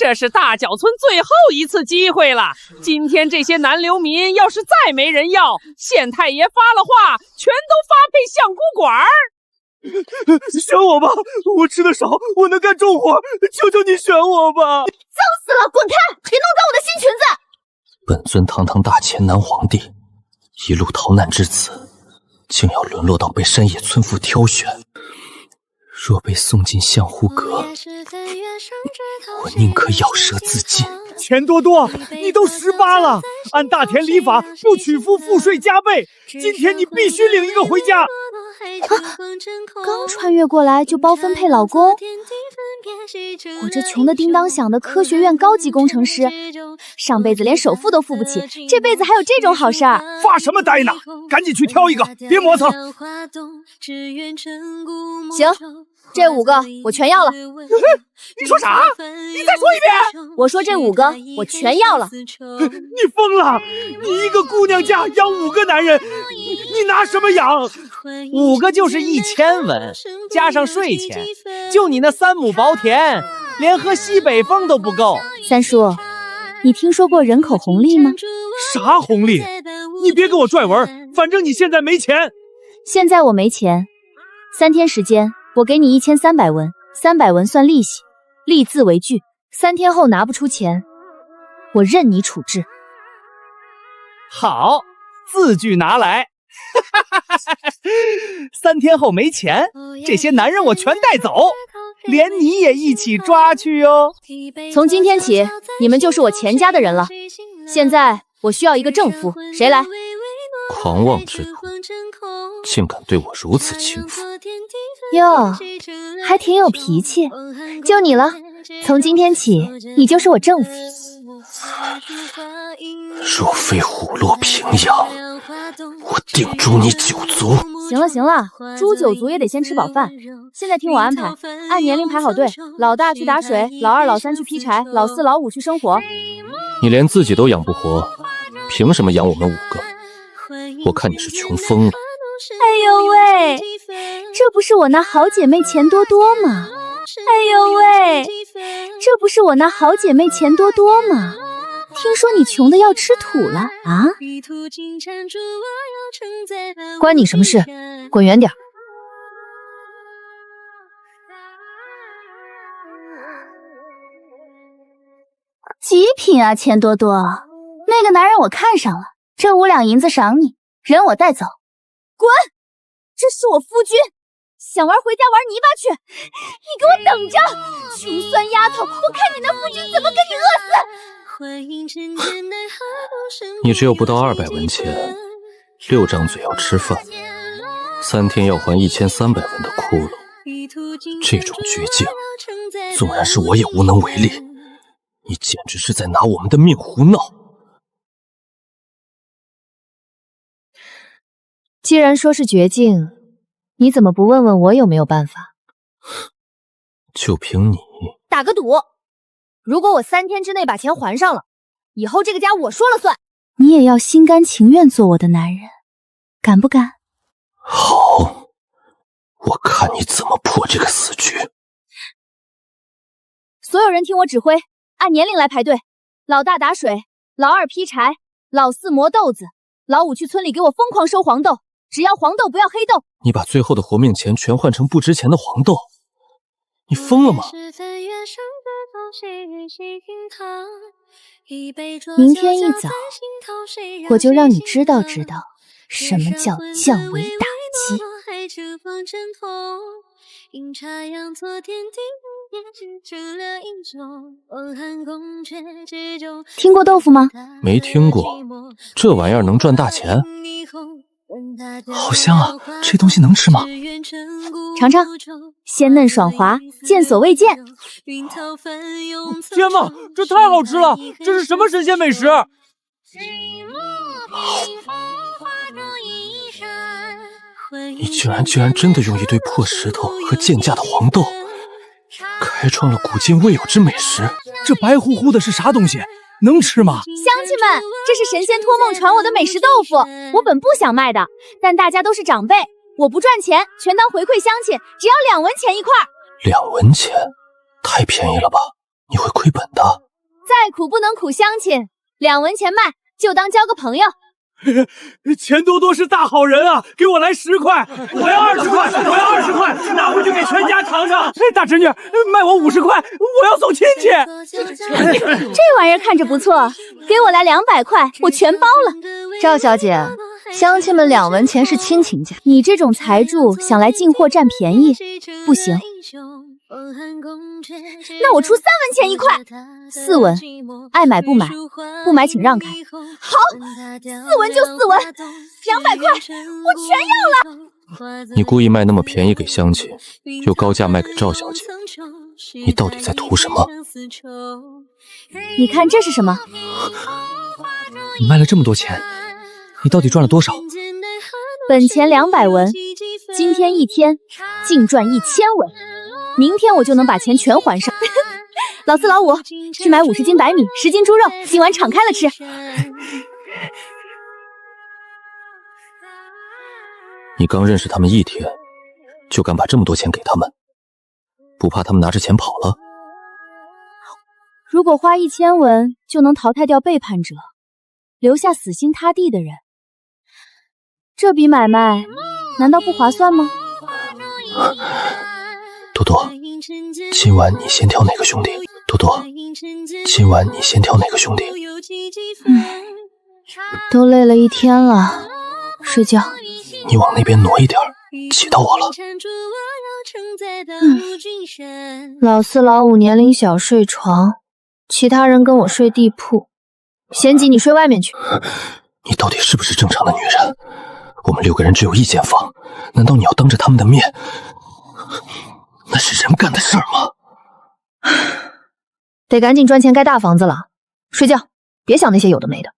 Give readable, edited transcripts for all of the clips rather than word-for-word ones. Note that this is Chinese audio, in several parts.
这是大角村最后一次机会了。今天这些男流民要是再没人要，县太爷发了话，全都发配相公馆。选我吧，我吃的少，我能干重活，求求你选我吧！脏死了，滚开，别弄脏我的新裙子！本尊堂堂大前南皇帝，一路逃难至此，竟要沦落到被山野村妇挑选。若被送进相护阁，我宁可咬舌自尽。钱多多，你都18了，按大田礼法，不娶夫赋税加倍。今天你必须领一个回家。刚穿越过来就包分配老公，我这穷的叮当响的科学院高级工程师，上辈子连首付都付不起，这辈子还有这种好事儿？发什么呆呢？赶紧去挑一个，别磨蹭。行，这5个我全要了。你说啥？你再说一遍。我说这5个我全要了。你疯了！你一个姑娘家养5个男人，你拿什么养？5个就是1000文，加上税钱，就你那3亩薄田，连喝西北风都不够。三叔，你听说过人口红利吗？啥红利？你别给我拽文，反正你现在没钱。现在我没钱，3天时间，我给你1300文，300文算利息，立字为据。3天后拿不出钱，我任你处置。好，字据拿来。3天后没钱，这些男人我全带走，连你也一起抓去哟。从今天起，你们就是我钱家的人了。现在我需要一个正夫，谁来？狂妄之徒，竟敢对我如此轻浮！哟，还挺有脾气。就你了，从今天起，你就是我正夫。若非虎落平阳，我定诛你9族！行了行了，诛9族也得先吃饱饭。现在听我安排，按年龄排好队，老大去打水，老二老三去劈柴，老四老五去生火。你连自己都养不活，凭什么养我们5个？我看你是穷疯了。哎呦喂，这不是我那好姐妹钱多多吗？哎呦喂，这不是我那好姐妹钱多多吗？听说你穷的要吃土了啊？关你什么事？滚远点。极品啊，钱多多，那个男人我看上了，这5两银子赏你，人我带走。滚！这是我夫君，想玩回家玩泥巴去，你给我等着！穷酸丫头，我看你那夫君怎么跟你饿死！你只有不到200文钱，6张嘴要吃饭，3天要还1300文的窟窿，这种绝境，纵然是我也无能为力。你简直是在拿我们的命胡闹！既然说是绝境，你怎么不问问我有没有办法？就凭你？打个赌，如果我3天之内把钱还上了，以后这个家我说了算。你也要心甘情愿做我的男人，敢不敢？好，我看你怎么破这个死局。所有人听我指挥，按年龄来排队，老大打水，老二劈柴，老四磨豆子，老五去村里给我疯狂收黄豆，只要黄豆不要黑豆。你把最后的活命钱全换成不值钱的黄豆，你疯了吗？明天一早，我就让你知道知道什么叫降维打击。听过豆腐吗？没听过，这玩意儿能赚大钱？好香啊，这东西能吃吗？尝尝，鲜嫩爽滑，见所未见。天哪，这太好吃了！这是什么神仙美食？你居然真的用一堆破石头和贱价的黄豆，开创了古今未有之美食。这白乎乎的是啥东西？能吃吗？乡亲们，这是神仙托梦传我的美食豆腐，我本不想卖的，但大家都是长辈，我不赚钱，全当回馈乡亲，只要2文钱一块。2文钱，太便宜了吧？你会亏本的。再苦不能苦乡亲，2文钱卖，就当交个朋友。钱多多是大好人啊，给我来10块，我要20块，我要20块，拿回去给全家尝尝。大侄女，卖我50块，我要送亲戚。这玩意儿看着不错，给我来200块，我全包了。赵小姐，乡亲们2文钱是亲情价，你这种财主想来进货占便宜，不行。那我出3文钱1块，4文，爱买不买，不买请让开。好，4文就4文，200块，我全要了。你故意卖那么便宜给乡亲，又高价卖给赵小姐，你到底在图什么？你看这是什么？你卖了这么多钱，你到底赚了多少？本钱200文，今天一天净赚1000文。明天我就能把钱全还上。老4老5，去买50斤白米，10斤猪肉，今晚敞开了吃。你刚认识他们1天，就敢把这么多钱给他们，不怕他们拿着钱跑了？如果花1000文就能淘汰掉背叛者，留下死心塌地的人，这笔买卖难道不划算吗？多多，今晚你先挑哪个兄弟？多多，今晚你先挑哪个兄弟？都累了1天了，睡觉。你往那边挪一点，挤到我了。老4老5年龄小睡床，其他人跟我睡地铺，嫌挤你睡外面去。你到底是不是正常的女人？我们6个人只有1间房，难道你要当着他们的面？那是人干的事儿吗？得赶紧赚钱盖大房子了，睡觉，别想那些有的没的。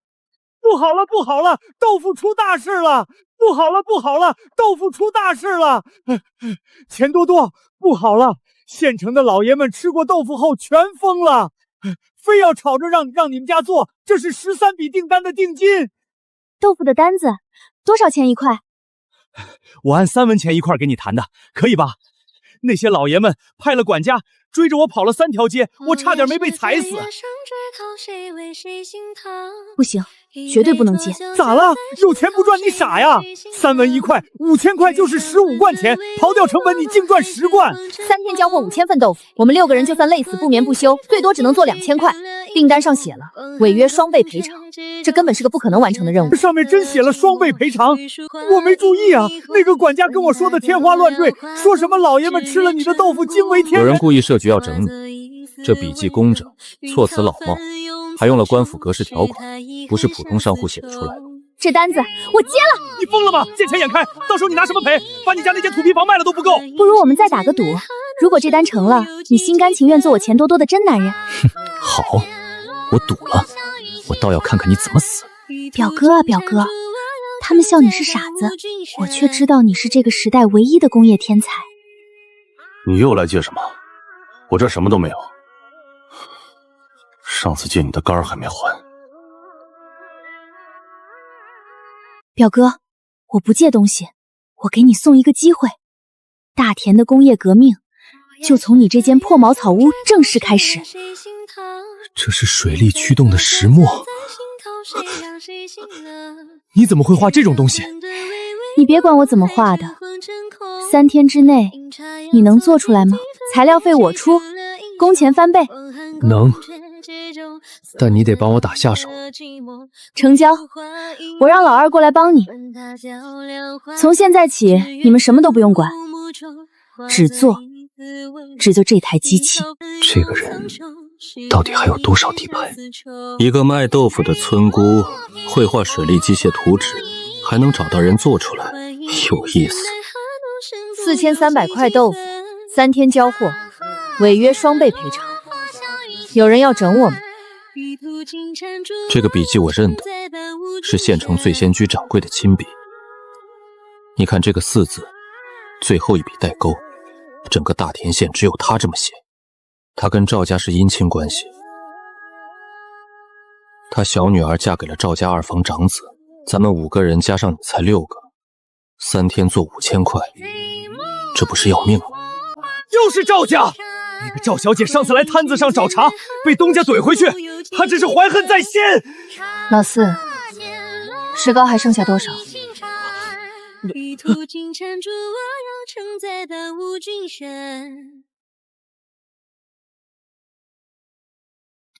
不好了，不好了，豆腐出大事了！不好了，不好了，豆腐出大事了！钱多多，不好了，县城的老爷们吃过豆腐后全疯了，非要吵着让你们家做，这是13笔订单的定金。豆腐的单子多少钱1块？我按3文钱1块给你谈的，可以吧？那些老爷们派了管家追着我跑了3条街，我差点没被踩死。不行，绝对不能接。咋了？有钱不赚你傻呀？3文1块，5000块就是15贯钱，刨掉成本你净赚10贯。3天交货5000份豆腐，我们6个人就算累死不眠不休，最多只能做2000块。订单上写了违约双倍赔偿，这根本是个不可能完成的任务。上面真写了双倍赔偿，我没注意啊。那个管家跟我说的天花乱坠，说什么老爷们吃了你的豆腐惊为天人。有人故意设局要整你，这笔记工整，措辞老冒，还用了官府格式条款，不是普通商户写得出来的。这单子我接了。你疯了吗？见钱眼开，到时候你拿什么赔？把你家那间土坯房卖了都不够。不如我们再打个赌，如果这单成了，你心甘情愿做我钱多多的真男人。好，我赌了，我倒要看看你怎么死。表哥啊表哥，他们笑你是傻子，我却知道你是这个时代唯一的工业天才。你又来借什么？我这什么都没有。上次借你的杆儿还没还。表哥，我不借东西，我给你送一个机会。大田的工业革命就从你这间破茅草屋正式开始。这是水力驱动的石磨，你怎么会画这种东西？你别管我怎么画的，3天之内你能做出来吗？材料费我出，工钱翻倍。能，但你得帮我打下手。成交，我让老2过来帮你。从现在起，你们什么都不用管，只做这台机器。这个人到底还有多少底牌？一个卖豆腐的村姑，会画水力机械图纸，还能找到人做出来，有意思。4300块豆腐，3天交货，违约双倍赔偿。有人要整我们？这个笔记我认得，是县城醉仙居掌柜的亲笔。你看这个4字，最后一笔带钩，整个大田县只有他这么写。他跟赵家是姻亲关系，他小女儿嫁给了赵家2房长子，咱们5个人加上你才6个，3天做5000块，这不是要命吗？又是赵家！那个赵小姐上次来摊子上找茬，被东家怼回去，她只是怀恨在心。老四，石膏还剩下多少？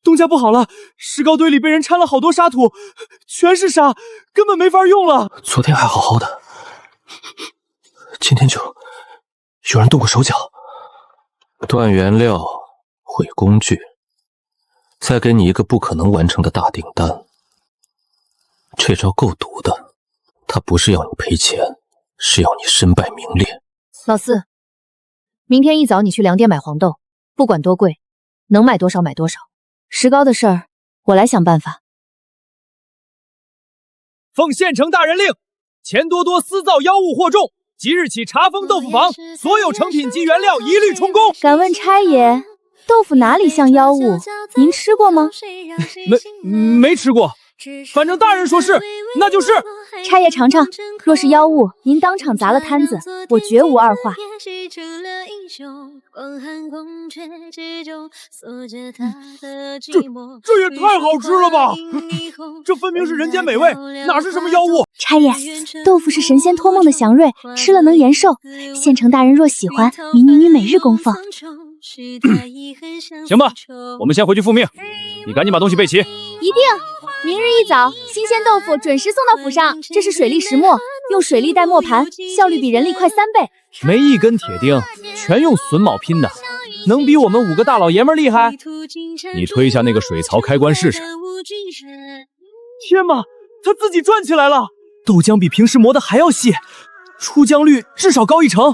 东家不好了，石膏堆里被人掺了好多沙土，全是沙，根本没法用了。昨天还好好的，今天就有人动过手脚。断原料，毁工具，再给你一个不可能完成的大订单。这招够毒的，他不是要你赔钱，是要你身败名裂。老四，明天一早你去粮店买黄豆，不管多贵，能买多少买多少。石膏的事儿，我来想办法。奉县城大人令，钱多多私造妖物货重，即日起查封豆腐坊，所有成品及原料一律充公。敢问差爷，豆腐哪里像妖物？您吃过吗？没吃过，反正大人说是，那就是。差爷尝尝，若是妖物，您当场砸了摊子，我绝无二话。这也太好吃了吧！这分明是人间美味，哪是什么妖物？差爷，豆腐是神仙托梦的祥瑞，吃了能延寿。县城大人若喜欢，民女每日供奉。行吧，我们先回去复命，你赶紧把东西备齐。一定，明日一早，新鲜豆腐准时送到府上。这是水力石磨，用水力带磨盘，效率比人力快3倍。没一根铁钉，全用榫卯拼的，能比我们5个大老爷们厉害？你推下那个水槽开关试试。天哪，它自己转起来了！豆浆比平时磨的还要细，出浆率至少高1成。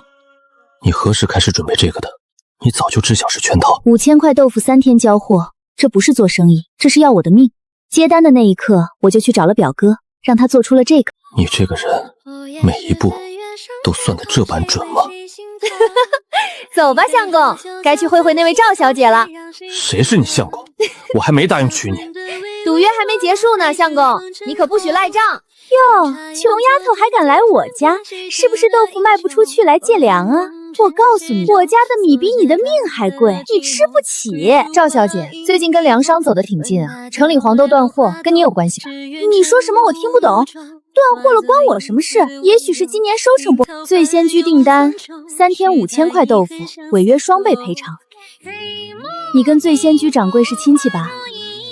你何时开始准备这个的？你早就知晓是圈套。5000块豆腐3天交货，这不是做生意，这是要我的命。接单的那一刻，我就去找了表哥，让他做出了这个。你这个人，每一步都算得这般准吗？走吧，相公，该去会会那位赵小姐了。谁是你相公？我还没答应娶你。赌约还没结束呢，相公，你可不许赖账。哟，穷丫头还敢来我家，是不是豆腐卖不出去来借粮啊？我告诉你，我家的米比你的命还贵，你吃不起。赵小姐，最近跟粮商走得挺近啊，城里黄豆断货，跟你有关系吧？你说什么我听不懂。断货了关我什么事？也许是今年收成不好。醉仙居订单3天5000块豆腐，违约双倍赔偿。你跟醉仙居掌柜是亲戚吧？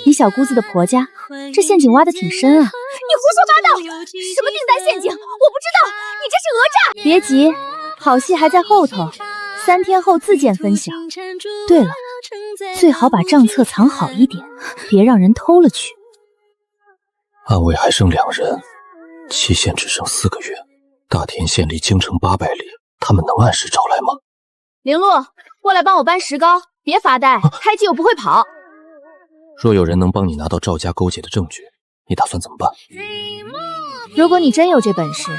你小姑子的婆家，这陷阱挖得挺深啊！你胡说八道！什么订单陷阱？我不知道，你这是讹诈！别急，好戏还在后头，3天后自见分晓。对了，最好把账册藏好一点，别让人偷了去。安慰还剩2人，期限只剩4个月。大田县离京城800里，他们能按时找来吗？玲珑，过来帮我搬石膏，别发呆，胎记又不会跑。若有人能帮你拿到赵家勾结的证据，你打算怎么办？如果你真有这本事，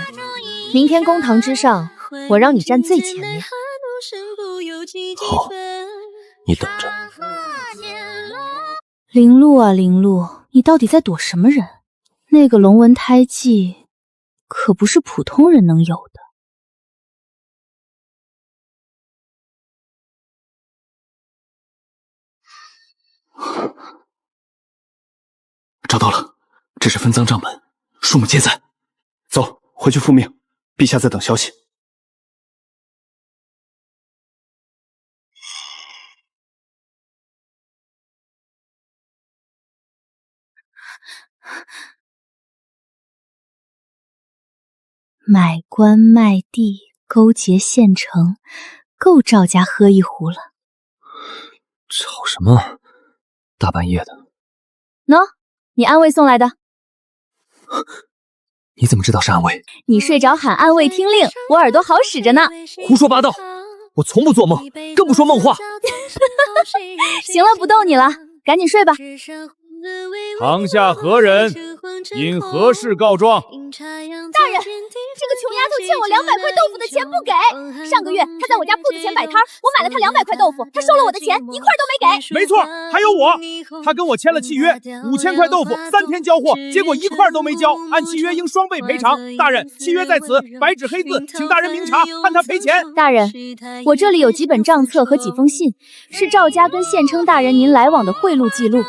明天公堂之上，我让你站最前面。好，你等着。玲珑啊玲珑，你到底在躲什么人？那个龙纹胎记可不是普通人能有的。找到了，这是分赃账本，数目皆在。走，回去复命，陛下在等消息。买官卖地，勾结县城，够赵家喝一壶了。吵什么？大半夜的。喏，你安慰送来的。你怎么知道是暗卫？你睡着喊暗卫听令，我耳朵好使着呢。胡说八道！我从不做梦，更不说梦话。行了，不逗你了，赶紧睡吧。堂下何人因何事告状？大人，这个穷丫头欠我200块豆腐的钱不给。上个月她在我家铺子前摆摊，我买了她200块豆腐，她收了我的钱1块都没给。没错，还有我，她跟我签了契约，5000块豆腐3天交货，结果1块都没交，按契约应双倍赔偿。大人，契约在此，白纸黑字，请大人明察，判她赔钱。大人，我这里有几本账册和几封信，是赵家跟县称大人您来往的贿赂记录。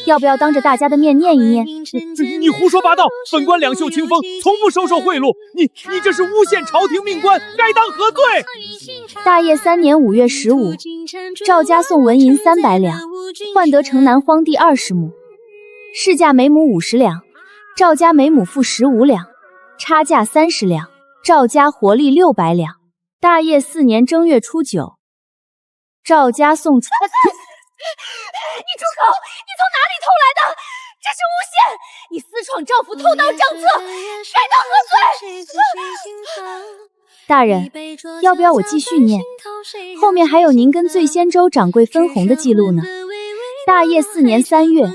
要不要当着大家的面念一念？你胡说八道！本官两袖清风，从不收受贿赂。你这是诬陷朝廷命官，该当何罪？大业3年5月15，赵家送纹银300两，换得城南荒地20亩，市价每亩50两，赵家每亩付15两，差价30两，赵家活利600两。大业4年正月初9，赵家送出。你住口！你从哪里偷来的？这是诬陷！你私闯赵府，偷盗账册，该当何罪？大人，要不要我继续念？后面还有您跟醉仙州掌柜分红的记录呢。大业4年3月，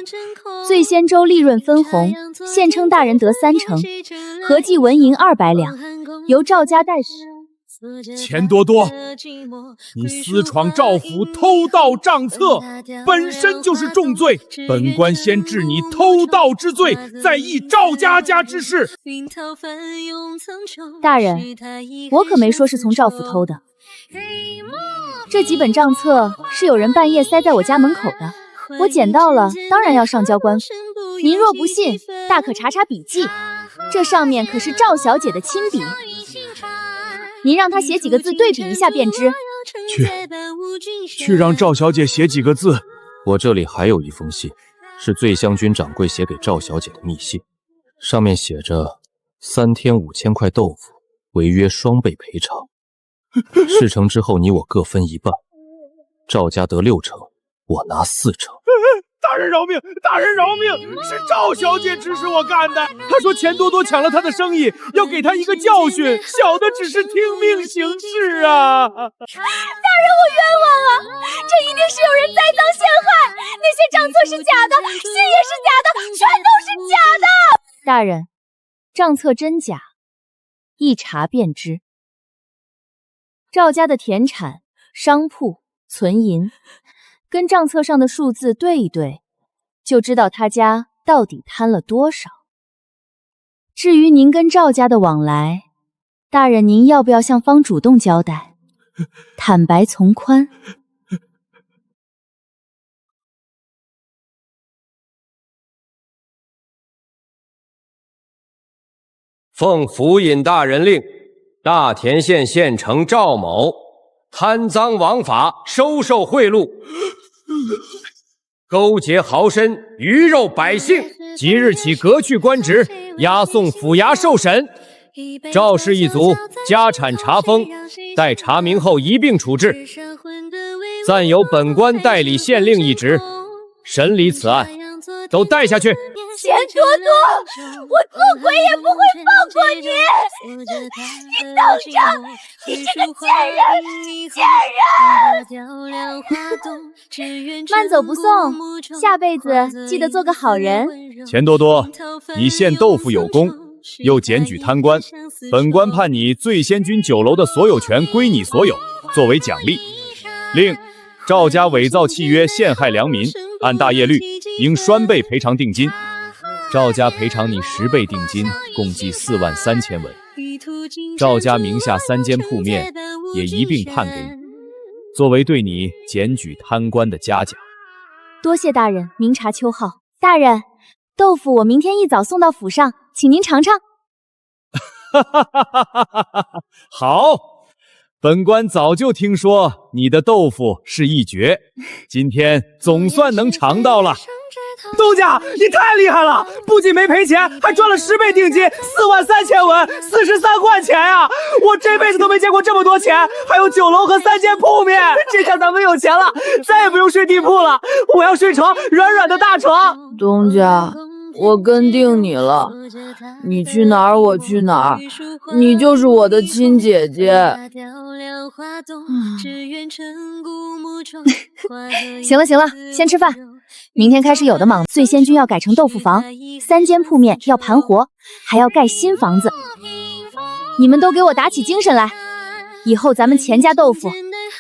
醉仙州利润分红，县称大人得30%，合计纹银200两，由赵家代使。钱多多，你私闯赵府，偷盗账册，本身就是重罪。本官先治你偷盗之罪，再议赵家之事。大人，我可没说是从赵府偷的。这几本账册是有人半夜塞在我家门口的，我捡到了，当然要上交官府。您若不信，大可查查笔记，这上面可是赵小姐的亲笔。您让她写几个字对比一下便知。去让赵小姐写几个字。我这里还有一封信，是醉香君掌柜写给赵小姐的密信，上面写着3天5000块豆腐，违约双倍赔偿。事成之后你我各分一半，赵家得60%，我拿40%。大人饶命！大人饶命！是赵小姐指使我干的。她说钱多多抢了她的生意，要给她一个教训。小的只是听命行事啊！大人，我冤枉啊！这一定是有人栽赃陷害，那些账册是假的，信也是假的，全都是假的。大人，账册真假，一查便知。赵家的田产、商铺、存银，跟账册上的数字对一对，就知道他家到底贪了多少。至于您跟赵家的往来，大人您要不要向方主动交代，坦白从宽？奉府尹大人令，大田县县丞赵某贪赃枉法，收受贿赂，勾结豪绅，鱼肉百姓，即日起革去官职，押送府衙受审。赵氏一族家产查封，待查明后一并处置。暂由本官代理县令一职，审理此案，都带下去。钱多多，我做鬼也不会放过你！你等着，你这个贱人！慢走不送，下辈子记得做个好人。钱多多，你献豆腐有功，又检举贪官，本官判你醉仙君酒楼的所有权归你所有，作为奖励。另，赵家伪造契约陷害良民，按大业律应双倍赔偿定金。赵家赔偿你10倍定金，共计43000文。赵家名下3间铺面也一并判给你，作为对你检举贪官的嘉奖。多谢大人明察秋毫。大人，豆腐我明天一早送到府上，请您尝尝。好，本官早就听说你的豆腐是一绝，今天总算能尝到了。东家，你太厉害了！不仅没赔钱，还赚了10倍定金，43000文，43块钱啊！我这辈子都没见过这么多钱，还有酒楼和3间铺面。这下咱们有钱了，再也不用睡地铺了。我要睡床，软软的大床。东家，我跟定你了，你去哪儿我去哪儿，你就是我的亲姐姐。行了行了，先吃饭。明天开始有的忙，醉仙居要改成豆腐房，3间铺面要盘活，还要盖新房子。你们都给我打起精神来，以后咱们钱家豆腐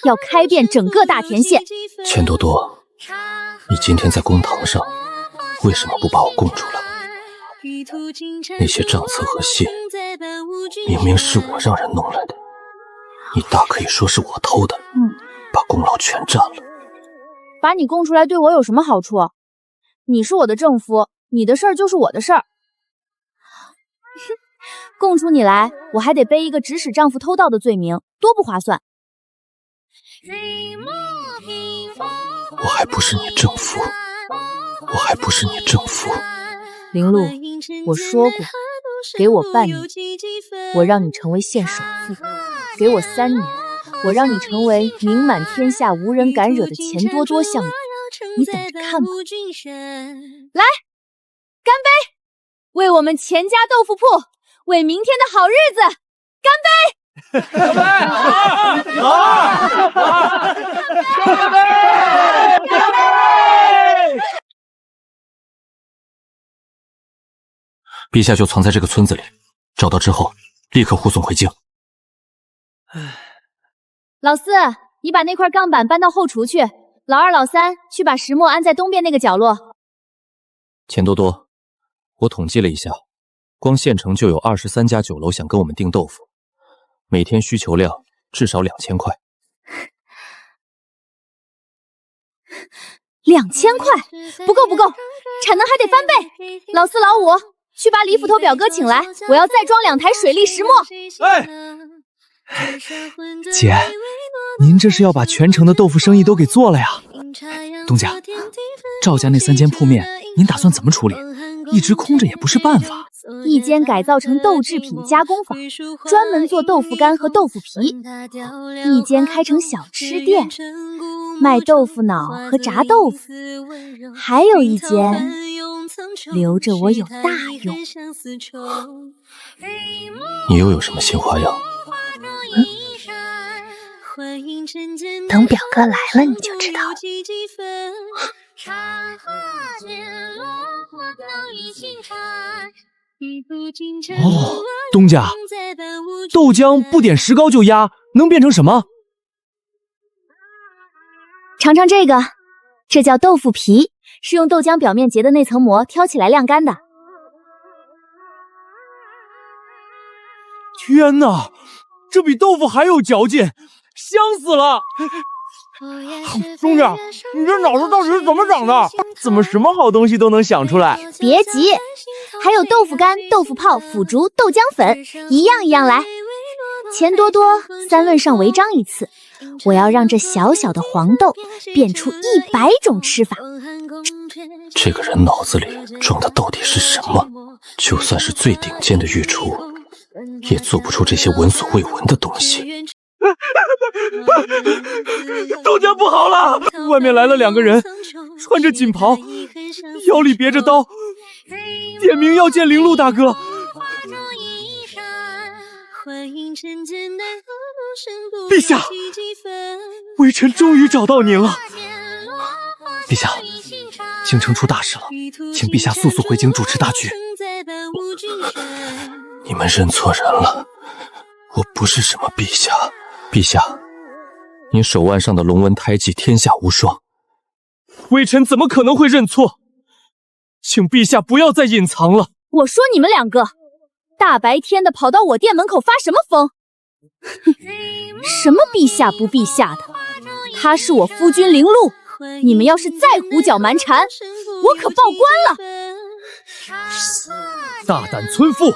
要开遍整个大田县。钱多多，你今天在公堂上为什么不把我供出来？那些账册和信明明是我让人弄来的，你大可以说是我偷的，把功劳全占了。把你供出来对我有什么好处？你是我的正夫，你的事儿就是我的事儿。供出你来，我还得背一个指使丈夫偷盗的罪名，多不划算。我还不是你正夫，我还不是你正夫。林露，我说过，给我半年，我让你成为县首富；给我3年，我让你成为名满天下、无人敢惹的钱多多项羽。你等着看吧！来，干杯！为我们钱家豆腐铺，为明天的好日子，干杯！干杯！好！干杯！干杯！陛下就藏在这个村子里，找到之后立刻护送回京。老四，你把那块钢板搬到后厨去。老二、老三去把石磨安在东边那个角落。钱多多，我统计了一下，光县城就有23家酒楼想跟我们订豆腐，每天需求量至少2000块。2000块？不够不够，产能还得翻倍。老四、老五，去把李斧头表哥请来，我要再装2台水力石磨。哎，姐，您这是要把全城的豆腐生意都给做了呀？东家，赵家那3间铺面，您打算怎么处理？一直空着也不是办法。一间改造成豆制品加工坊，专门做豆腐干和豆腐皮；一间开成小吃店，卖豆腐脑和炸豆腐；还有一间留着我有大用。你又有什么新花样？等表哥来了你就知道了。哦，东家，豆浆不点石膏就压，能变成什么？尝尝这个，这叫豆腐皮，是用豆浆表面结的那层膜挑起来晾干的。天哪，这比豆腐还有嚼劲，香死了！东家，你这脑子到底是怎么长的？怎么什么好东西都能想出来？别急，还有豆腐干、豆腐泡、腐竹、豆浆粉，一样一样来。钱多多3问上违章一次，我要让这小小的黄豆变出100种吃法。这个人脑子里装的到底是什么？就算是最顶尖的御厨，也做不出这些闻所未闻的东西。豆浆不好了！外面来了2个人，穿着锦袍，腰里别着刀，点名要见林禄大哥。陛下，微臣终于找到您了。陛下，京城出大事了，请陛下速速回京主持大局。你们认错人了，我不是什么陛下。陛下，您手腕上的龙纹胎记天下无双，微臣怎么可能会认错？请陛下不要再隐藏了。我说你们2个，大白天的跑到我店门口发什么疯？哼，什么陛下不陛下的，他是我夫君林禄，你们要是再胡搅蛮缠，我可报官了。大胆村妇，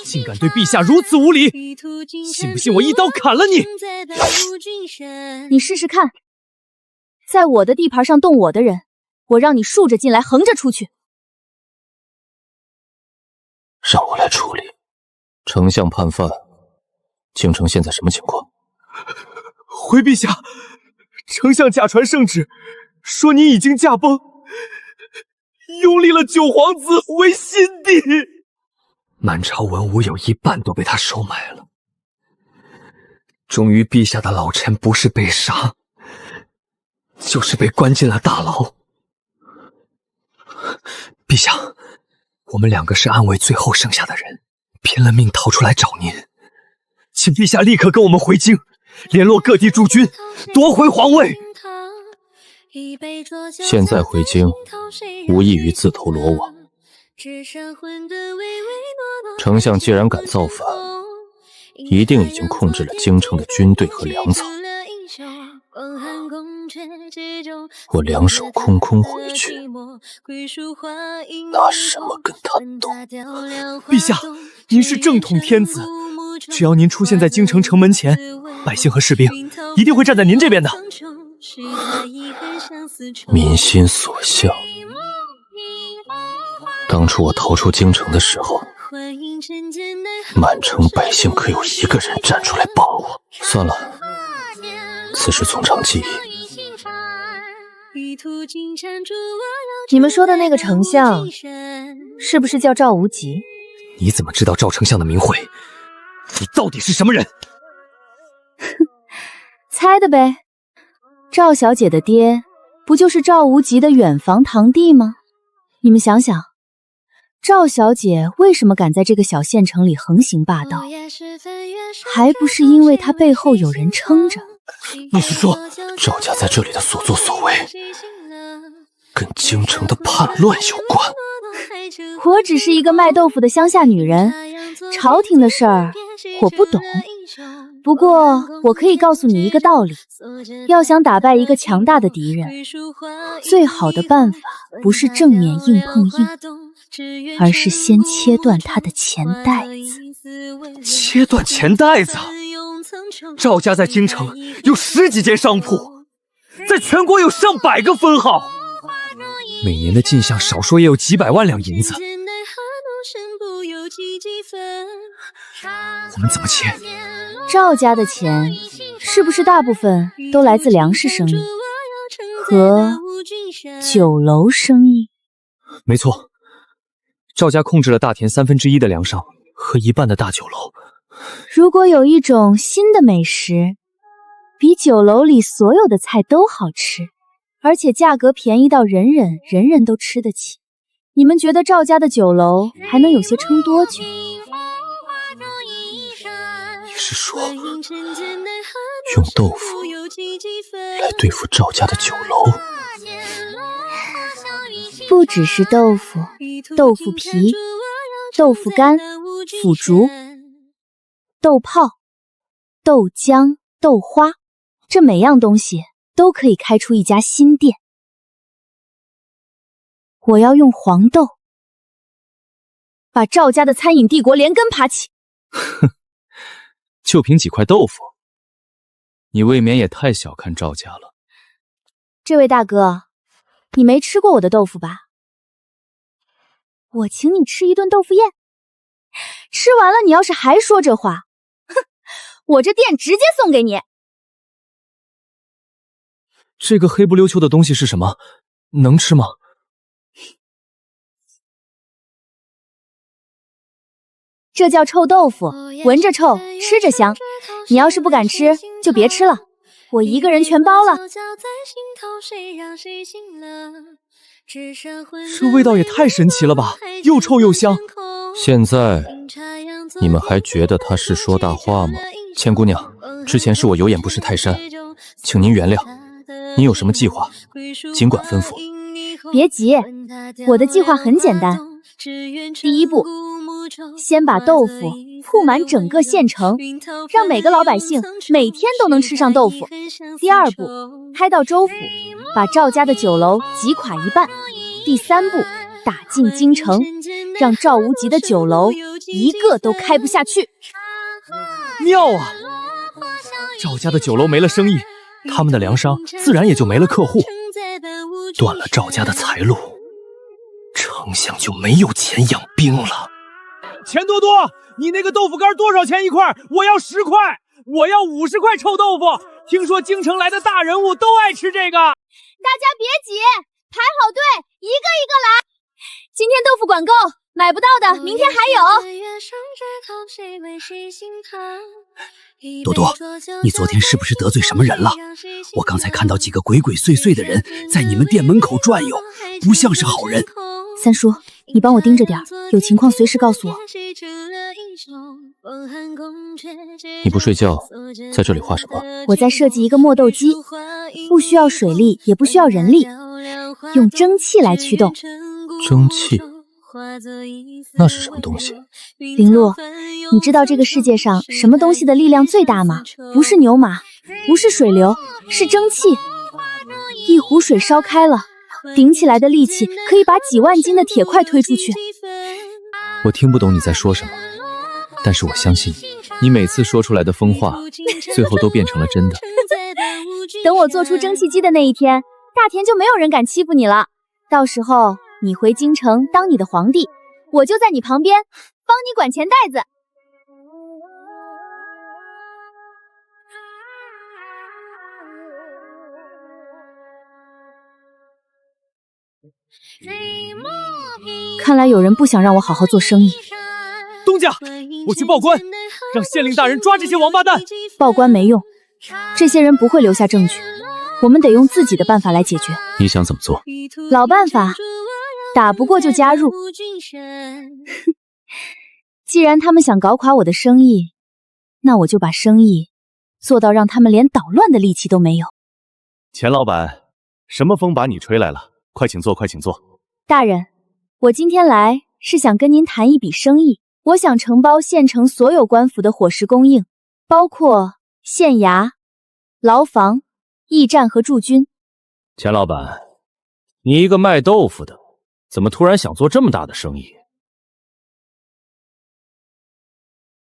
竟敢对陛下如此无礼，信不信我一刀砍了你？你试试看，在我的地盘上动我的人，我让你竖着进来，横着出去。让我来处理。丞相判犯，京城现在什么情况？回陛下，丞相假传圣旨，说你已经驾崩，拥立了9皇子为新帝。满朝文武有1半都被他收买了。终于陛下的老臣不是被杀，就是被关进了大牢。陛下，我们2个是暗卫最后剩下的人，拼了命逃出来找您，请陛下立刻跟我们回京，联络各地驻军，夺回皇位。现在回京，无异于自投罗网。丞相既然敢造反，一定已经控制了京城的军队和粮草。我两手空空回去，拿什么跟他斗？陛下，您是正统天子，只要您出现在京城城门前，百姓和士兵一定会站在您这边的。民心所向。当初我逃出京城的时候，满城百姓可有一个人站出来帮我。算了，此事从长计议。你们说的那个丞相，是不是叫赵无极？你怎么知道赵丞相的名讳？你到底是什么人？猜的呗。赵小姐的爹，不就是赵无极的远房堂弟吗？你们想想，赵小姐为什么敢在这个小县城里横行霸道？还不是因为她背后有人撑着。你是说，赵家在这里的所作所为，跟京城的叛乱有关？我只是一个卖豆腐的乡下女人，朝廷的事儿我不懂。不过我可以告诉你一个道理，要想打败一个强大的敌人，最好的办法不是正面硬碰硬，而是先切断他的钱袋子。切断钱袋子？赵家在京城有10几间商铺，在全国有上百个分号，每年的进项少说也有几百万两银子。我们怎么切？赵家的钱是不是大部分都来自粮食生意和酒楼生意？没错，赵家控制了大田1/3的粮商和1半的大酒楼。如果有一种新的美食，比酒楼里所有的菜都好吃，而且价格便宜到人人都吃得起，你们觉得赵家的酒楼还能有些撑多久？你是说，用豆腐来对付赵家的酒楼？不只是豆腐，豆腐皮、豆腐干、腐竹、豆泡、豆浆、豆花，这每样东西都可以开出一家新店。我要用黄豆把赵家的餐饮帝国连根拔起。哼，就凭几块豆腐，你未免也太小看赵家了。这位大哥，你没吃过我的豆腐吧？我请你吃一顿豆腐宴，吃完了你要是还说这话，哼，我这店直接送给你。这个黑不溜秋的东西是什么？能吃吗？这叫臭豆腐，闻着臭，吃着香。你要是不敢吃，就别吃了，我一个人全包了。这味道也太神奇了吧，又臭又香。现在你们还觉得他是说大话吗？千姑娘，之前是我有眼不识泰山，请您原谅。您有什么计划，尽管吩咐。别急，我的计划很简单。第一步，先把豆腐铺满整个县城，让每个老百姓每天都能吃上豆腐。第二步，开到州府，把赵家的酒楼击垮一半。第三步，打进京城，让赵无极的酒楼一个都开不下去。妙啊！赵家的酒楼没了生意，他们的粮商自然也就没了客户，断了赵家的财路，丞相就没有钱养兵了。钱多多，你那个豆腐干多少钱一块？我要10块，我要50块臭豆腐。听说京城来的大人物都爱吃这个。大家别急，排好队，一个一个来。今天豆腐管够，买不到的明天还有。多多，你昨天是不是得罪什么人了？我刚才看到几个鬼鬼祟祟的人在你们店门口转悠，不像是好人。三叔，你帮我盯着点，有情况随时告诉我。你不睡觉，在这里画什么？我在设计一个磨豆机，不需要水力，也不需要人力，用蒸汽来驱动。蒸汽？那是什么东西？林洛，你知道这个世界上什么东西的力量最大吗？不是牛马，不是水流，是蒸汽。一壶水烧开了，顶起来的力气可以把几万斤的铁块推出去。我听不懂你在说什么，但是我相信你每次说出来的疯话，最后都变成了真的。等我做出蒸汽机的那一天，大田就没有人敢欺负你了。到时候你回京城当你的皇帝，我就在你旁边帮你管钱袋子。看来有人不想让我好好做生意。东家，我去报官，让县令大人抓这些王八蛋。报官没用，这些人不会留下证据，我们得用自己的办法来解决。你想怎么做？老办法，打不过就加入。既然他们想搞垮我的生意，那我就把生意做到让他们连捣乱的力气都没有。钱老板，什么风把你吹来了？快请坐，快请坐。大人，我今天来是想跟您谈一笔生意。我想承包县城所有官府的伙食供应，包括县衙、牢房、驿站和驻军。钱老板，你一个卖豆腐的，怎么突然想做这么大的生意？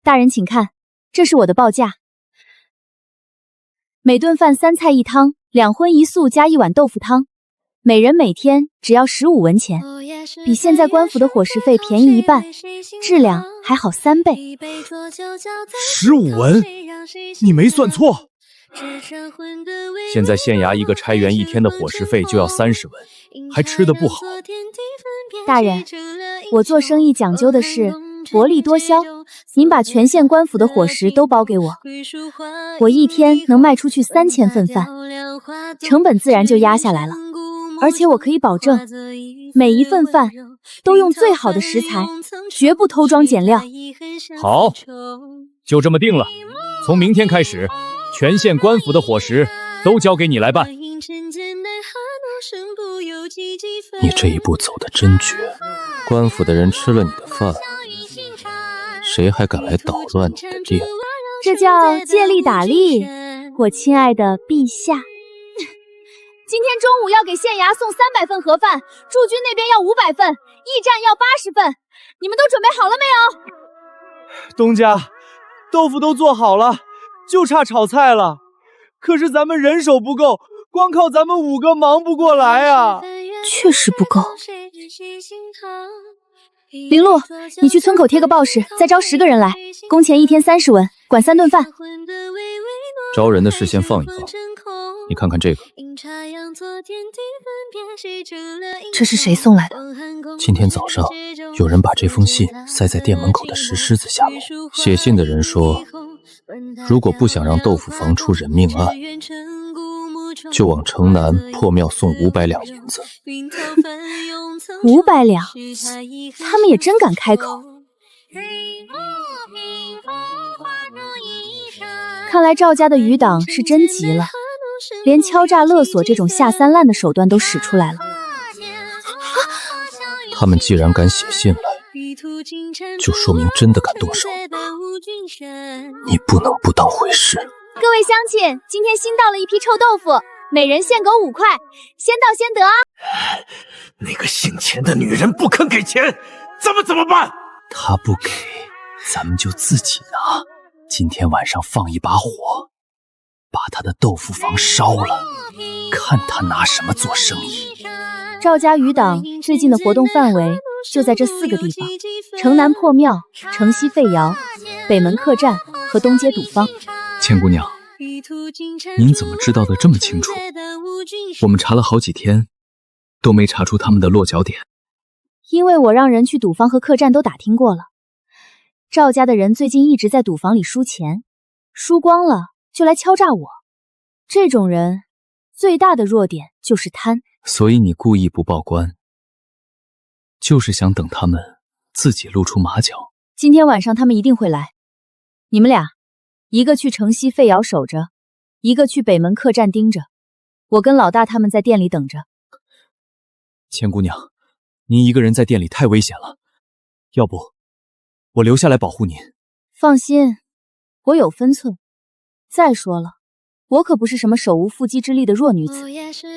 大人请看，这是我的报价。每顿饭3菜1汤，2荤1素加1碗豆腐汤，每人每天只要15文钱，比现在官府的伙食费便宜1半，质量还好3倍。15文？你没算错。现在县衙一个差员一天的伙食费就要30文，还吃得不好。大人，我做生意讲究的是薄利多销，您把全县官府的伙食都包给我，我一天能卖出去3000份饭，成本自然就压下来了。而且我可以保证，每一份饭都用最好的食材，绝不偷装减料。好，就这么定了。从明天开始，全县官府的伙食都交给你来办。你这一步走得真绝，官府的人吃了你的饭，谁还敢来捣乱你的店？这叫借力打力，我亲爱的陛下。今天中午要给县衙送300份盒饭，驻军那边要500份，驿站要80份，你们都准备好了没有？东家，豆腐都做好了，就差炒菜了。可是咱们人手不够，光靠咱们5个忙不过来啊。确实不够。林洛，你去村口贴个报示，再招10个人来，工钱1天30文，管3顿饭。招人的事先放一放，你看看这个。这是谁送来的？今天早上有人把这封信塞在店门口的石狮子下面。写信的人说，如果不想让豆腐房出人命案，就往城南破庙送500两银子。500两，他们也真敢开口。看来赵家的余党是真急了，连敲诈勒索这种下三滥的手段都使出来了。他们既然敢写信来，就说明真的敢动手。你不能不当回事。各位乡亲，今天新到了一批臭豆腐，每人限购5块，先到先得啊！那个姓钱的女人不肯给钱，咱们怎么办？她不给，咱们就自己拿。今天晚上放一把火，把她的豆腐房烧了，看她拿什么做生意。赵家余党最近的活动范围就在这4个地方：城南破庙、城西废窑、北门客栈和东街赌坊。钱姑娘，您怎么知道的这么清楚？我们查了好几天，都没查出他们的落脚点。因为我让人去赌坊和客栈都打听过了，赵家的人最近一直在赌坊里输钱，输光了就来敲诈我。这种人最大的弱点就是贪。所以你故意不报官，就是想等他们自己露出马脚。今天晚上他们一定会来，你们俩，一个去城西废窑守着，一个去北门客栈盯着。我跟老大他们在店里等着。钱姑娘，您一个人在店里太危险了，要不我留下来保护您。放心，我有分寸。再说了，我可不是什么手无缚鸡之力的弱女子。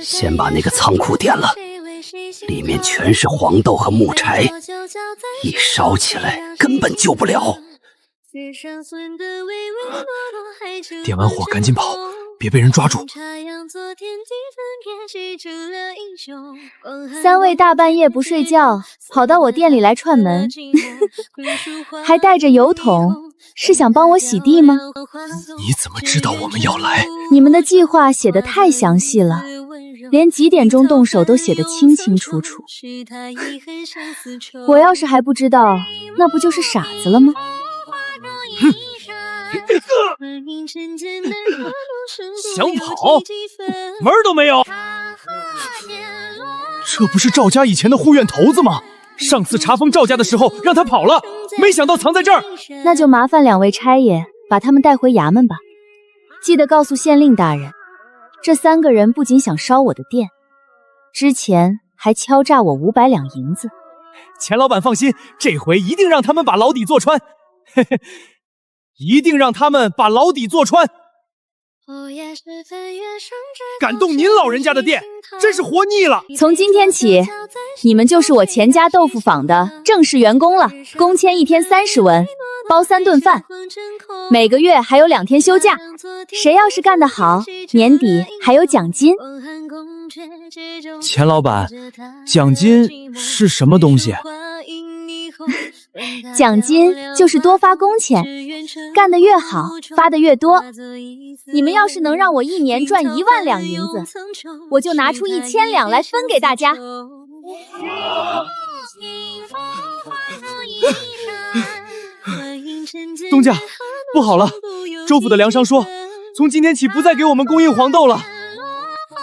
先把那个仓库点了，里面全是黄豆和木柴，一烧起来根本救不了。点完火赶紧跑，别被人抓住。三位大半夜不睡觉，跑到我店里来串门，还带着油桶，是想帮我洗地吗？你怎么知道我们要来？你们的计划写得太详细了，连几点钟动手都写得清清楚楚。我要是还不知道，那不就是傻子了吗？想跑，门儿都没有！这不是赵家以前的护院头子吗？上次查封赵家的时候让他跑了，没想到藏在这儿。那就麻烦两位差爷把他们带回衙门吧。记得告诉县令大人，这三个人不仅想烧我的店，之前还敲诈我500两银子。钱老板放心，这回一定让他们把牢底坐穿。嘿嘿，一定让他们把牢底坐穿。敢动您老人家的店，真是活腻了。从今天起，你们就是我钱家豆腐坊的正式员工了。工签1天30文，包3顿饭，每个月还有2天休假。谁要是干得好，年底还有奖金。钱老板，奖金是什么东西？奖金就是多发工钱，干得越好，发得越多。你们要是能让我1年赚1万两银子，我就拿出1000两来分给大家。东家，不好了！州府的粮商说，从今天起不再给我们供应黄豆了。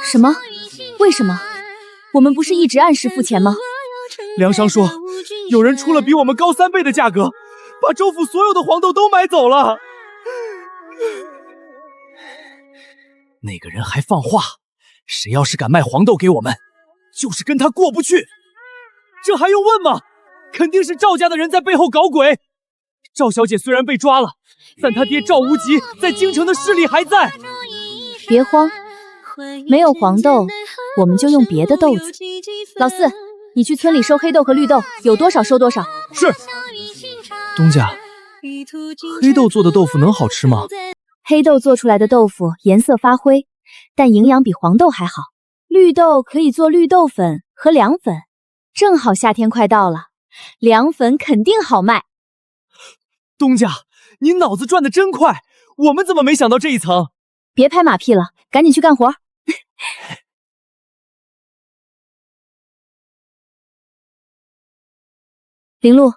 什么？为什么？我们不是一直按时付钱吗？粮商说，有人出了比我们高3倍的价格，把州府所有的黄豆都买走了。那个人还放话，谁要是敢卖黄豆给我们，就是跟他过不去。这还用问吗？肯定是赵家的人在背后搞鬼。赵小姐虽然被抓了，但她爹赵无极在京城的势力还在。别慌，没有黄豆，我们就用别的豆子。老四，你去村里收黑豆和绿豆，有多少收多少。是。东家，黑豆做的豆腐能好吃吗？黑豆做出来的豆腐颜色发灰，但营养比黄豆还好。绿豆可以做绿豆粉和凉粉，正好夏天快到了，凉粉肯定好卖。东家，您脑子转得真快，我们怎么没想到这一层？别拍马屁了，赶紧去干活。林路，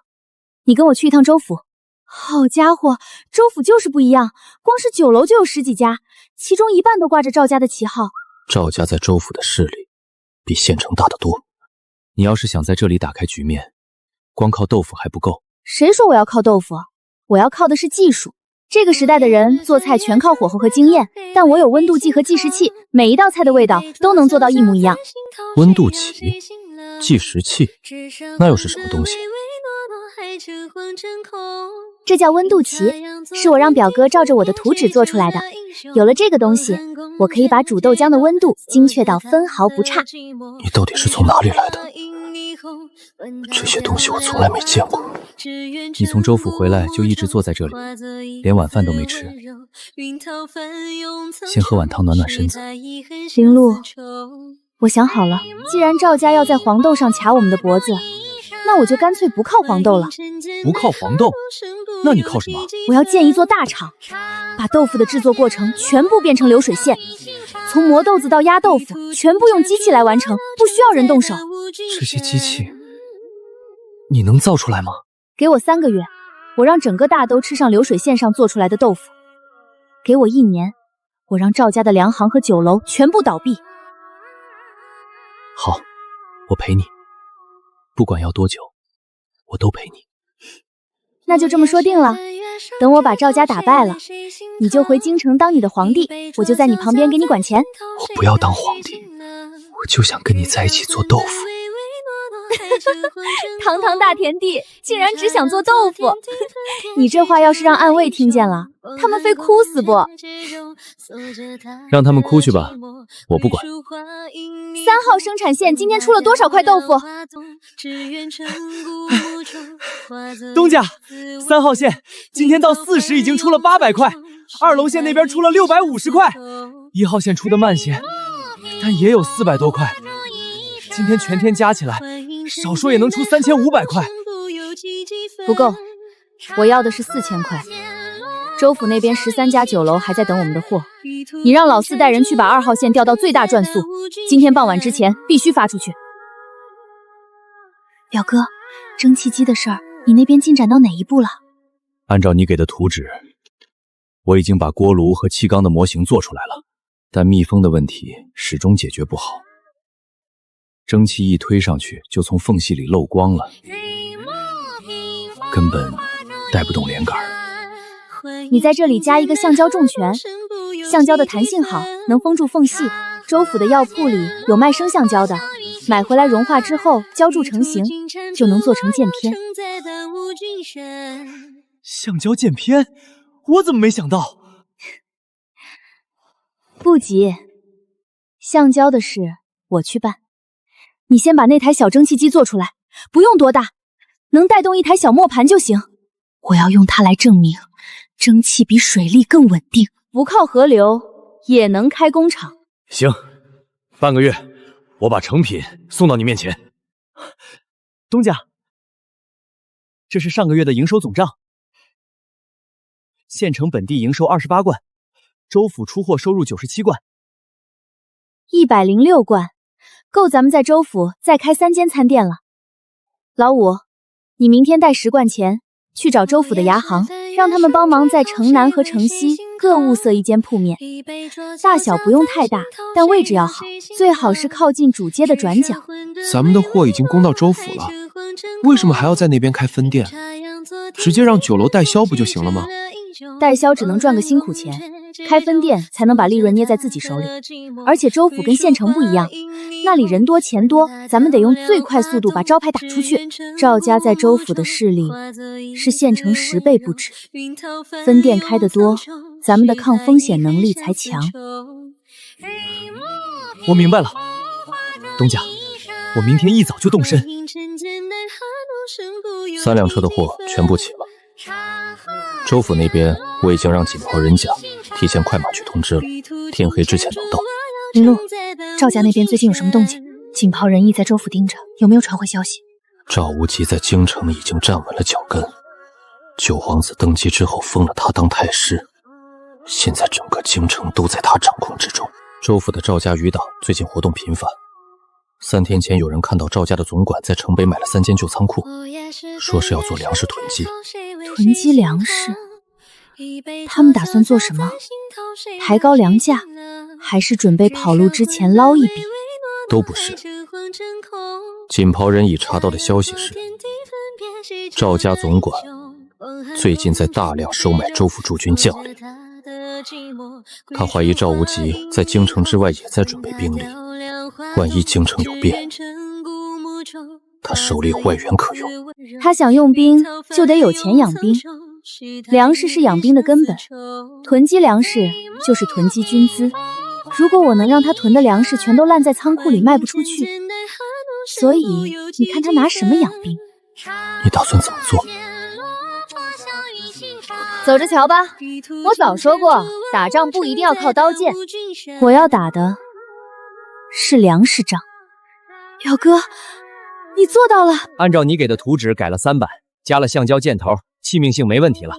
你跟我去一趟州府。好家伙，州府就是不一样，光是酒楼就有10几家，其中1半都挂着赵家的旗号。赵家在州府的势力比县城大得多，你要是想在这里打开局面，光靠豆腐还不够。谁说我要靠豆腐？我要靠的是技术。这个时代的人做菜全靠火候和经验，但我有温度计和计时器，每一道菜的味道都能做到一模一样。温度计、计时器，那又是什么东西？这叫温度旗，是我让表哥照着我的图纸做出来的。有了这个东西，我可以把煮豆浆的温度精确到分毫不差。你到底是从哪里来的？这些东西我从来没见过。你从州府回来就一直坐在这里，连晚饭都没吃。先喝碗汤暖暖身子。林路，我想好了，既然赵家要在黄豆上卡我们的脖子，那我就干脆不靠黄豆了。不靠黄豆？那你靠什么？我要建一座大厂，把豆腐的制作过程全部变成流水线，从磨豆子到压豆腐，全部用机器来完成，不需要人动手。这些机器，你能造出来吗？给我3个月，我让整个大都吃上流水线上做出来的豆腐。给我1年，我让赵家的粮行和酒楼全部倒闭。好，我陪你。不管要多久，我都陪你。那就这么说定了。等我把赵家打败了，你就回京城当你的皇帝，我就在你旁边给你管钱。我不要当皇帝，我就想跟你在一起做豆腐。堂堂大田地，竟然只想做豆腐！你这话要是让暗卫听见了，他们非哭死不？让他们哭去吧，我不管。3号生产线今天出了多少块豆腐？东家，3号线今天到4时已经出了800块，2楼线那边出了650块，1号线出的慢些，但也有400多块。今天全天加起来，少说也能出3500块。不够，我要的是4000块。州府那边13家酒楼还在等我们的货，你让老四带人去把2号线调到最大转速，今天傍晚之前必须发出去。表哥，蒸汽机的事儿，你那边进展到哪一步了？按照你给的图纸，我已经把锅炉和气缸的模型做出来了，但密封的问题始终解决不好。蒸汽一推上去就从缝隙里漏光了，根本带不动连杆。你在这里加一个橡胶重拳，橡胶的弹性好，能封住缝隙。州府的药铺里有卖生橡胶的，买回来融化之后浇铸成型，就能做成剑片。橡胶剑片，我怎么没想到？不急，橡胶的事我去办。你先把那台小蒸汽机做出来，不用多大，能带动一台小磨盘就行。我要用它来证明蒸汽比水力更稳定，不靠河流也能开工厂。行，半个月我把成品送到你面前。东家，这是上个月的营收总账，县城本地营收28贯，州府出货收入97贯，106贯。够咱们在州府再开3间餐店了。老五，你明天带10贯钱去找州府的牙行，让他们帮忙在城南和城西各物色1间铺面，大小不用太大，但位置要好，最好是靠近主街的转角。咱们的货已经供到州府了，为什么还要在那边开分店？直接让酒楼代销不就行了吗？代销只能赚个辛苦钱，开分店才能把利润捏在自己手里。而且州府跟县城不一样，那里人多钱多，咱们得用最快速度把招牌打出去。赵家在州府的势力是县城10倍不止，分店开得多，咱们的抗风险能力才强。我明白了，东家，我明天一早就动身。3辆车的货全部齐了。州府那边我已经让锦袍人讲提前快马去通知了，天黑之前能到。林路，赵家那边最近有什么动静？锦袍人亦在州府盯着，有没有传回消息？赵无极在京城已经站稳了脚跟，九皇子登基之后封了他当太师，现在整个京城都在他掌控之中。州府的赵家余党最近活动频繁，3天前有人看到赵家的总管在城北买了3间旧仓库，说是要做粮食囤积。囤积粮食？他们打算做什么？抬高粮价，还是准备跑路之前捞一笔？都不是。锦袍人已查到的消息是，赵家总管最近在大量收买州府驻军将领，他怀疑赵无极在京城之外也在准备兵力，万一京城有变，他手里有外援可用。他想用兵，就得有钱养兵。粮食是养兵的根本，囤积粮食就是囤积军资。如果我能让他囤的粮食全都烂在仓库里卖不出去，所以你看他拿什么养兵？你打算怎么做？走着瞧吧。我早说过，打仗不一定要靠刀剑，我要打的是粮食仗。表哥，你做到了。按照你给的图纸改了3版，加了橡胶箭头，气命性没问题了。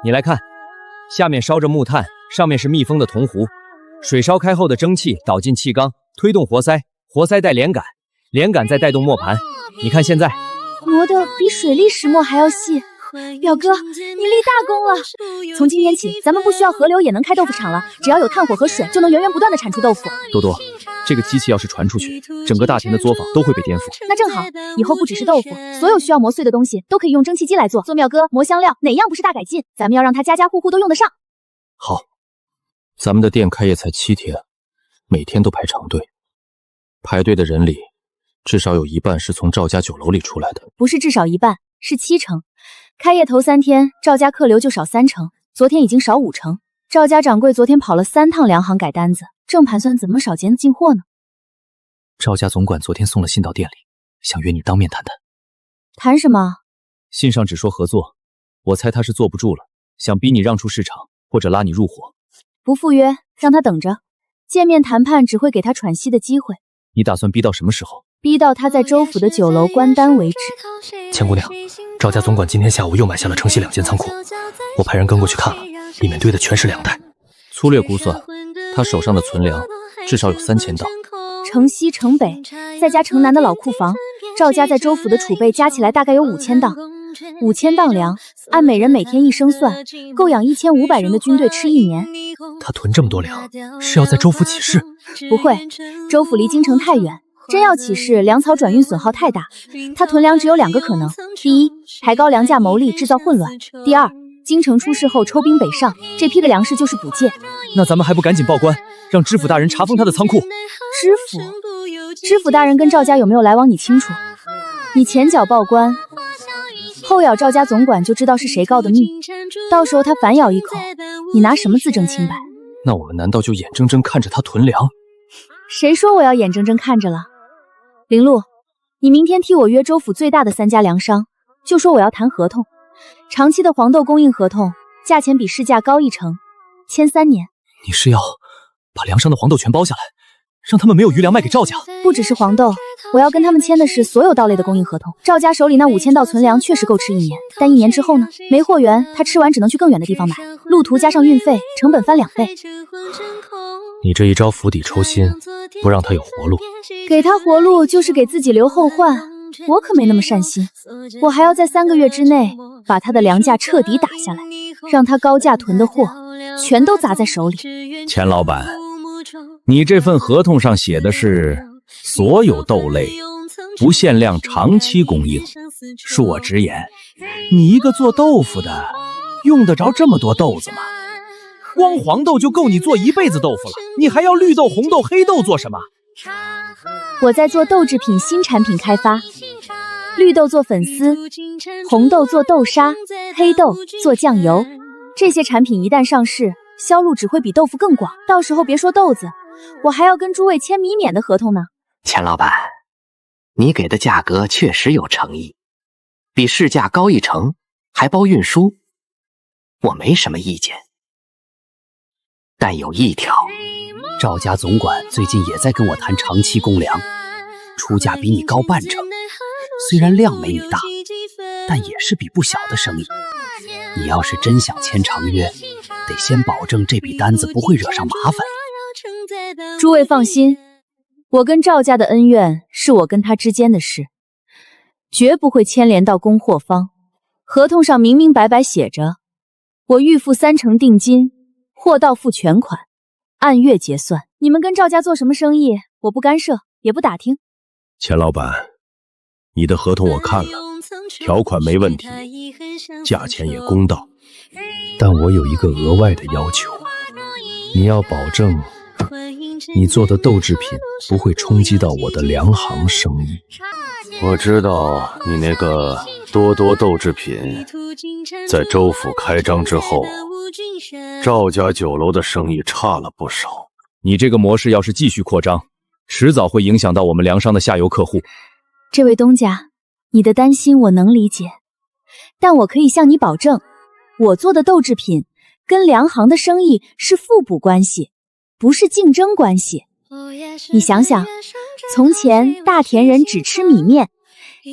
你来看，下面烧着木炭，上面是密封的铜壶，水烧开后的蒸汽导进气缸，推动活塞，活塞带连杆，连杆再带动磨盘。你看现在磨得比水力石磨还要细。表哥，你立大功了！从今天起，咱们不需要河流也能开豆腐厂了，只要有炭火和水，就能源源不断的产出豆腐。多多，这个机器要是传出去，整个大田的作坊都会被颠覆。那正好，以后不只是豆腐，所有需要磨碎的东西都可以用蒸汽机来做。做妙哥磨香料，哪样不是大改进？咱们要让他家家户户都用得上。好，咱们的店开业才7天，每天都排长队，排队的人里至少有一半是从赵家酒楼里出来的。不是至少一半，是70%。开业头3天，赵家客流就少30%，昨天已经少50%。赵家掌柜昨天跑了3趟粮行改单子，正盘算怎么少捡进货呢。赵家总管昨天送了信到店里，想约你当面谈谈。谈什么？信上只说合作，我猜他是坐不住了，想逼你让出市场，或者拉你入伙。不赴约，让他等着。见面谈判只会给他喘息的机会。你打算逼到什么时候？逼到他在州府的酒楼关单为止。钱姑娘，赵家总管今天下午又买下了城西2间仓库，我派人跟过去看了，里面堆的全是粮袋。粗略估算，他手上的存粮至少有3000担。城西、城北，再加城南的老库房，赵家在州府的储备加起来大概有5000担。5000担粮，按每人每天1升算，够养1500人的军队吃1年。他囤这么多粮，是要在州府起事？不会，州府离京城太远，真要起事，粮草转运损耗太大。他囤粮只有2个可能：第一，抬高粮价谋利，制造混乱；第二，京城出事后抽兵北上，这批的粮食就是补借。那咱们还不赶紧报官，让知府大人查封他的仓库？知府大人跟赵家有没有来往你清楚？你前脚报官，后咬赵家总管，就知道是谁告的密。到时候他反咬一口，你拿什么自证清白？那我们难道就眼睁睁看着他囤粮？谁说我要眼睁睁看着了？林露，你明天替我约州府最大的3家粮商，就说我要谈合同，长期的黄豆供应合同，价钱比市价高1成，签3年。你是要把粮商的黄豆全包下来，让他们没有余粮卖给赵家？不只是黄豆，我要跟他们签的是所有稻类的供应合同。赵家手里那5000稻存粮确实够吃1年，但1年之后呢？没货源，他吃完只能去更远的地方买，路途加上运费，成本翻2倍。你这一招釜底抽薪，不让他有活路。给他活路就是给自己留后患，我可没那么善心。我还要在3个月之内把他的粮价彻底打下来，让他高价囤的货全都砸在手里。钱老板，你这份合同上写的是所有豆类不限量长期供应。恕我直言，你一个做豆腐的，用得着这么多豆子吗？光黄豆就够你做1辈子豆腐了，你还要绿豆、红豆、黑豆做什么？我在做豆制品新产品开发，绿豆做粉丝，红豆做豆沙，黑豆做酱油。这些产品一旦上市，销路只会比豆腐更广。到时候别说豆子，我还要跟诸位签米免的合同呢。钱老板，你给的价格确实有诚意，比市价高1成，还包运输，我没什么意见。但有一条，赵家总管最近也在跟我谈长期供粮，出价比你高半成，虽然量没你大，但也是笔不小的生意。你要是真想签长约，得先保证这笔单子不会惹上麻烦。诸位放心，我跟赵家的恩怨是我跟他之间的事，绝不会牵连到供货方。合同上明明白白写着，我预付3成定金，货到付全款，按月结算。你们跟赵家做什么生意，我不干涉，也不打听。钱老板，你的合同我看了，条款没问题，价钱也公道，但我有一个额外的要求，你要保证你做的豆制品不会冲击到我的粮行生意。我知道你那个多多豆制品在州府开张之后，赵家酒楼的生意差了不少。你这个模式要是继续扩张，迟早会影响到我们粮商的下游客户。这位东家，你的担心我能理解，但我可以向你保证，我做的豆制品跟粮行的生意是互补关系，不是竞争关系。你想想，从前大田人只吃米面，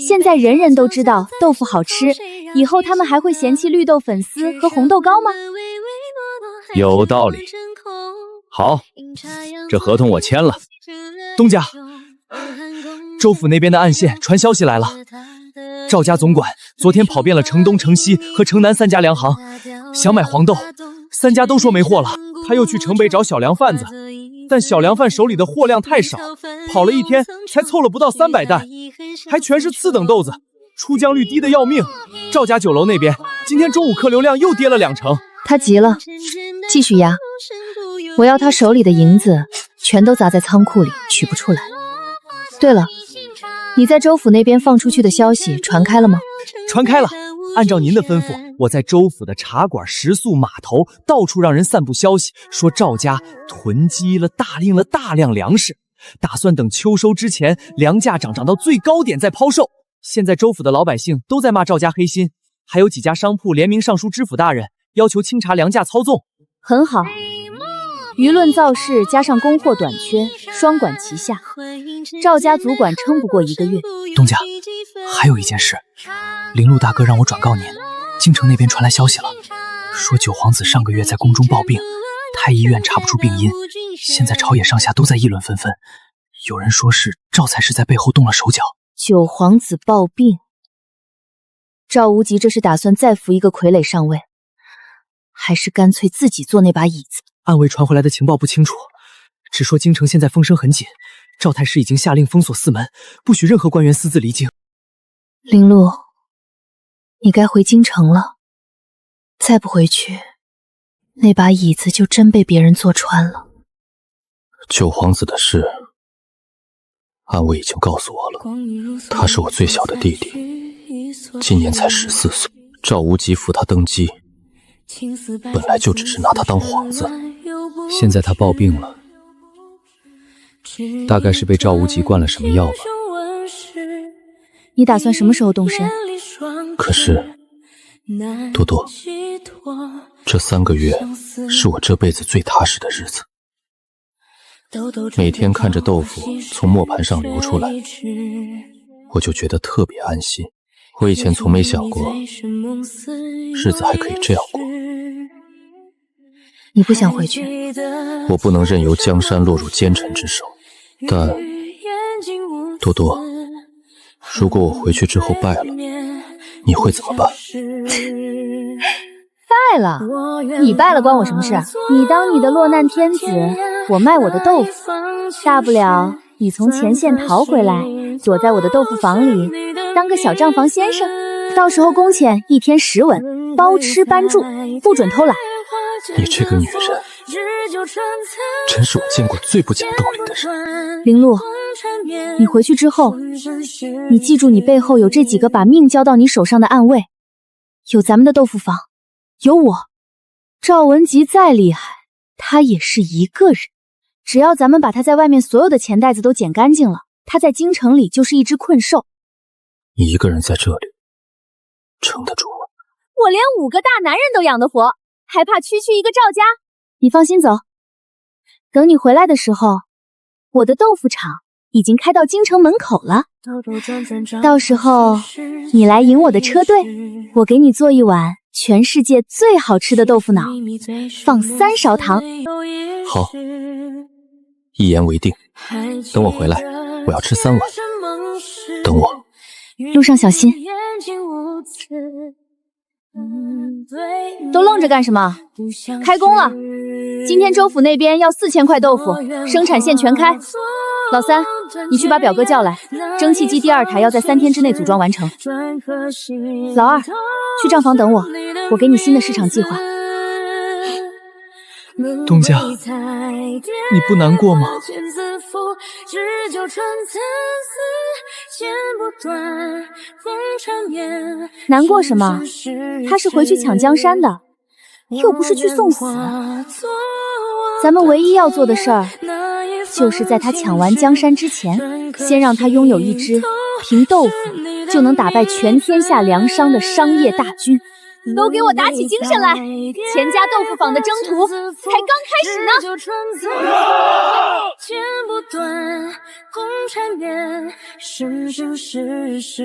现在人人都知道豆腐好吃，以后他们还会嫌弃绿豆粉丝和红豆糕吗？有道理。好，这合同我签了。东家，州府那边的暗线传消息来了，赵家总管昨天跑遍了城东、城西和城南3家粮行，想买黄豆，3家都说没货了。他又去城北找小粮贩子，但小凉饭手里的货量太少，跑了一天才凑了不到300担，还全是次等豆子，出浆率低得要命。赵家酒楼那边今天中午客流量又跌了2成。他急了，继续压，我要他手里的银子全都砸在仓库里，取不出来。对了，你在州府那边放出去的消息传开了吗？传开了，按照您的吩咐，我在州府的茶馆、食宿、码头到处让人散布消息，说赵家囤积了大量粮食，打算等秋收之前，粮价涨到最高点再抛售。现在州府的老百姓都在骂赵家黑心，还有几家商铺联名上书知府大人，要求清查粮价操纵。很好，舆论造势加上供货短缺，双管齐下，赵家足管撑不过1个月。东家，还有一件事，林路大哥让我转告您，京城那边传来消息了，说九皇子上个月在宫中暴病，太医院查不出病因，现在朝野上下都在议论纷纷，有人说是赵才是在背后动了手脚。九皇子暴病，赵无极这是打算再扶一个傀儡上位，还是干脆自己坐那把椅子？暗卫传回来的情报不清楚，只说京城现在风声很紧，赵太师已经下令封锁4门，不许任何官员私自离京。林路，你该回京城了，再不回去，那把椅子就真被别人坐穿了。九皇子的事，暗卫已经告诉我了，他是我最小的弟弟，今年才14岁。赵无极扶他登基，本来就只是拿他当幌子，现在他暴病了，大概是被赵无极灌了什么药吧。你打算什么时候动身？可是多多，这3个月是我这辈子最踏实的日子，每天看着豆腐从磨盘上流出来，我就觉得特别安心。我以前从没想过日子还可以这样过。你不想回去？我不能任由江山落入奸臣之手，但多多，如果我回去之后败了，你会怎么办？败了？你败了关我什么事？你当你的落难天子，我卖我的豆腐，大不了你从前线逃回来，躲在我的豆腐坊里当个小账房先生，到时候工钱1天10文，包吃班住，不准偷懒。你这个女人，真是我见过最不讲道理的人。林路，你回去之后，你记住你背后有这几个把命交到你手上的暗卫，有咱们的豆腐坊，有我。赵文吉再厉害，他也是一个人，只要咱们把他在外面所有的钱袋子都捡干净了，他在京城里就是一只困兽。你一个人在这里，撑得住吗？我连5个大男人都养得活，还怕区区一个赵家？你放心走，等你回来的时候，我的豆腐厂已经开到京城门口了，到时候你来迎我的车队，我给你做一碗全世界最好吃的豆腐脑，放3勺糖。好，一言为定。等我回来，我要吃3碗。等我。路上小心。都愣着干什么？开工了！今天州府那边要4000块豆腐，生产线全开。老三，你去把表哥叫来，蒸汽机第2台要在3天之内组装完成。老二，去账房等我，我给你新的市场计划。东家，你不难过吗？难过什么？他是回去抢江山的，又不是去送死。咱们唯一要做的事儿，就是在他抢完江山之前，先让他拥有一支凭豆腐就能打败全天下粮商的商业大军。都给我打起精神来！钱家豆腐坊的征途才刚开始呢。剪不断，共缠绵，生生世世。